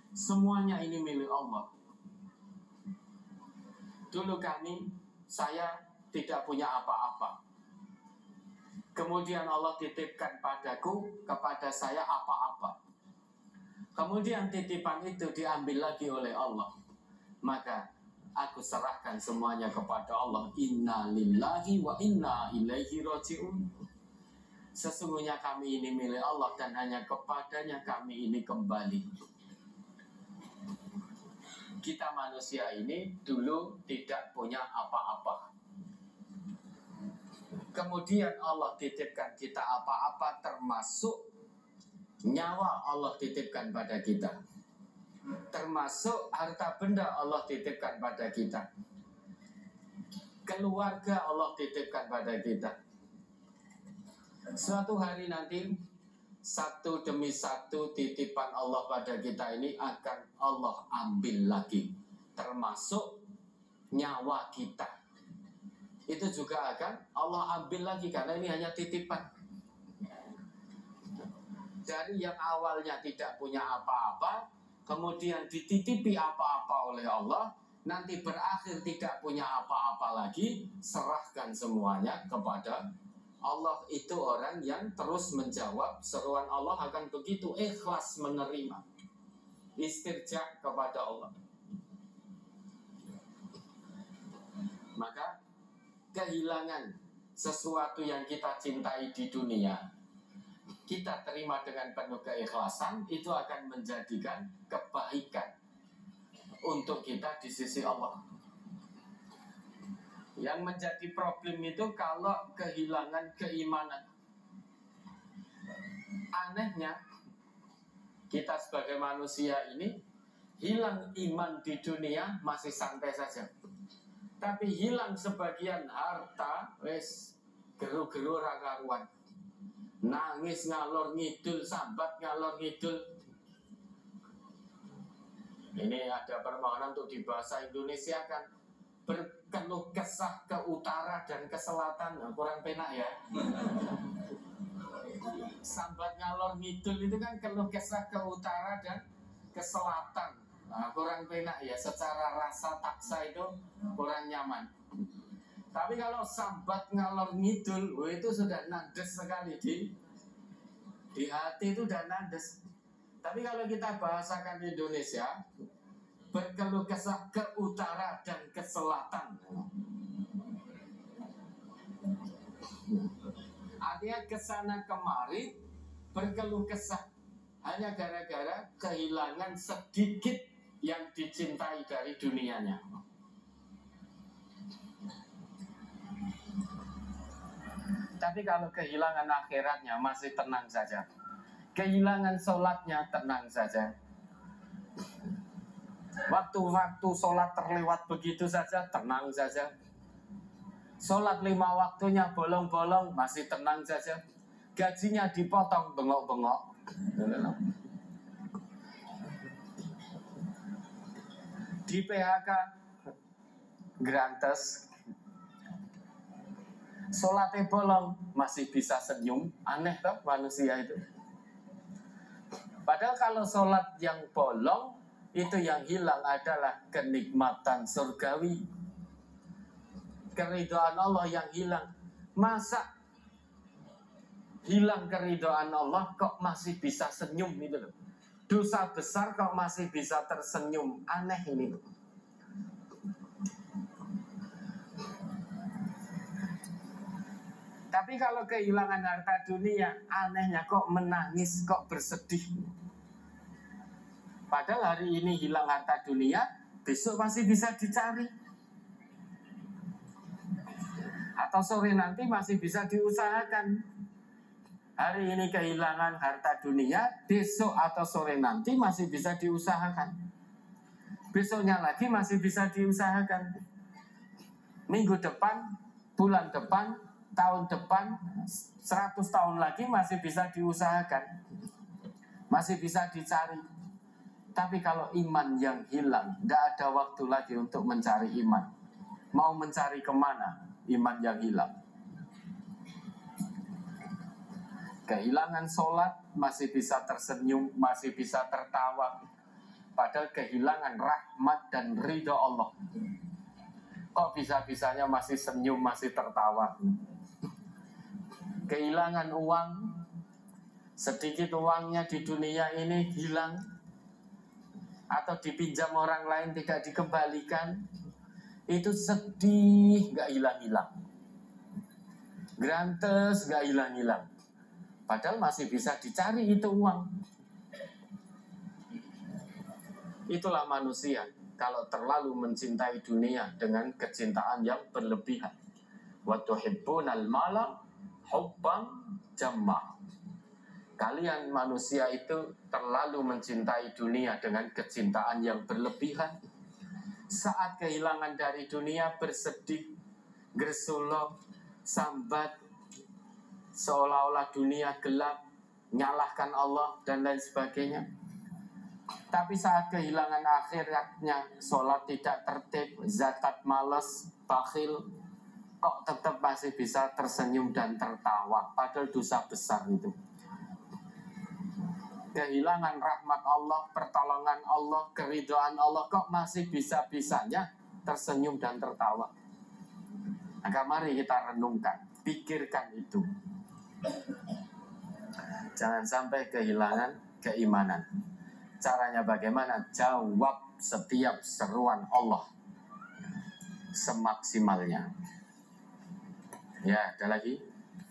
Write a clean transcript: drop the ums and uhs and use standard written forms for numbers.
semuanya ini milik Allah. Dulu saya tidak punya apa-apa. Kemudian Allah titipkan kepada saya apa-apa. Kemudian titipan itu diambil lagi oleh Allah. Maka aku serahkan semuanya kepada Allah. Inna lillahi wa inna ilaihi raji'un. Sesungguhnya kami ini milik Allah dan hanya kepadanya kami ini kembali. Kita manusia ini dulu tidak punya apa-apa. Kemudian Allah titipkan kita apa-apa, termasuk nyawa Allah titipkan pada kita, termasuk harta benda Allah titipkan pada kita, keluarga Allah titipkan pada kita. Suatu hari nanti satu demi satu titipan Allah pada kita ini akan Allah ambil lagi, termasuk nyawa kita. Itu juga akan Allah ambil lagi karena ini hanya titipan. Dari yang awalnya tidak punya apa-apa, kemudian dititipi apa-apa oleh Allah, nanti berakhir tidak punya apa-apa lagi, serahkan semuanya kepada Allah. Itu orang yang terus menjawab seruan Allah, akan begitu ikhlas menerima, istirja kepada Allah. Maka kehilangan sesuatu yang kita cintai di dunia, kita terima dengan penuh keikhlasan, itu akan menjadikan kebaikan untuk kita di sisi Allah. Yang menjadi problem itu kalau kehilangan keimanan. Anehnya, kita sebagai manusia ini hilang iman di dunia masih santai saja. Tapi hilang sebagian harta, wes geru-geru rakaruan. Nangis ngalor ngidul, sambat ngalor ngidul. Ini ada permohonan untuk di bahasa Indonesia kan, berkeluh kesah ke utara dan ke selatan. Nah, kurang penak ya. Sambat ngalor ngidul itu kan keluh kesah ke utara dan ke selatan. Nah, kurang penak ya. Secara rasa taksa itu kurang nyaman. Tapi kalau sambat ngalor ngidul, itu sudah nandes sekali di hati, itu udah nandes. Tapi kalau kita bahasakan di Indonesia, berkeluh kesah ke utara dan ke selatan. Artinya kesana kemari berkeluh kesah hanya gara-gara kehilangan sedikit yang dicintai dari dunianya. Tapi kalau kehilangan akhiratnya masih tenang saja. Kehilangan sholatnya tenang saja. Waktu-waktu sholat terlewat begitu saja, tenang saja. Sholat 5 waktunya bolong-bolong, masih tenang saja. Gajinya dipotong, bengok-bengok. Di PHK, grantes. Sholatnya bolong, masih bisa senyum. Aneh toh manusia itu. Padahal kalau sholat yang bolong, itu yang hilang adalah kenikmatan surgawi, keridhaan Allah yang hilang. Masa hilang keridhaan Allah kok masih bisa senyum gitu loh. Dosa besar kok masih bisa tersenyum. Aneh ini. Tapi kalau kehilangan harta dunia, anehnya kok menangis, kok bersedih. Padahal hari ini hilang harta dunia, besok masih bisa dicari. Atau sore nanti masih bisa diusahakan. Hari ini kehilangan harta dunia, besok atau sore nanti masih bisa diusahakan. Besoknya lagi masih bisa diusahakan. Minggu depan, bulan depan, tahun depan, 100 tahun lagi masih bisa diusahakan. Masih bisa dicari. Tapi kalau iman yang hilang, tidak ada waktu lagi untuk mencari iman. Mau mencari kemana iman yang hilang? Kehilangan sholat, masih bisa tersenyum, masih bisa tertawa. Padahal kehilangan rahmat dan ridho Allah. Kok bisa-bisanya masih senyum, masih tertawa? Kehilangan uang, sedikit uangnya di dunia ini hilang, atau dipinjam orang lain tidak dikembalikan, itu sedih, gak hilang-hilang. Grantes, gak hilang-hilang. Padahal masih bisa dicari itu uang. Itulah manusia kalau terlalu mencintai dunia dengan kecintaan yang berlebihan. Wa tuhibbunal mala hubban jamma. Kalian manusia itu terlalu mencintai dunia dengan kecintaan yang berlebihan. Saat kehilangan dari dunia bersedih, gersulo, sambat, seolah-olah dunia gelap, nyalahkan Allah dan lain sebagainya. Tapi saat kehilangan akhiratnya, sholat tidak tertib, zakat malas, bakhil, kok tetap masih bisa tersenyum dan tertawa, padahal dosa besar itu. Kehilangan rahmat Allah, pertolongan Allah, keridhaan Allah, kok masih bisa-bisanya tersenyum dan tertawa. Maka mari kita renungkan, pikirkan itu. Jangan sampai kehilangan keimanan. Caranya bagaimana? Jawab setiap seruan Allah semaksimalnya. Ya, ada lagi?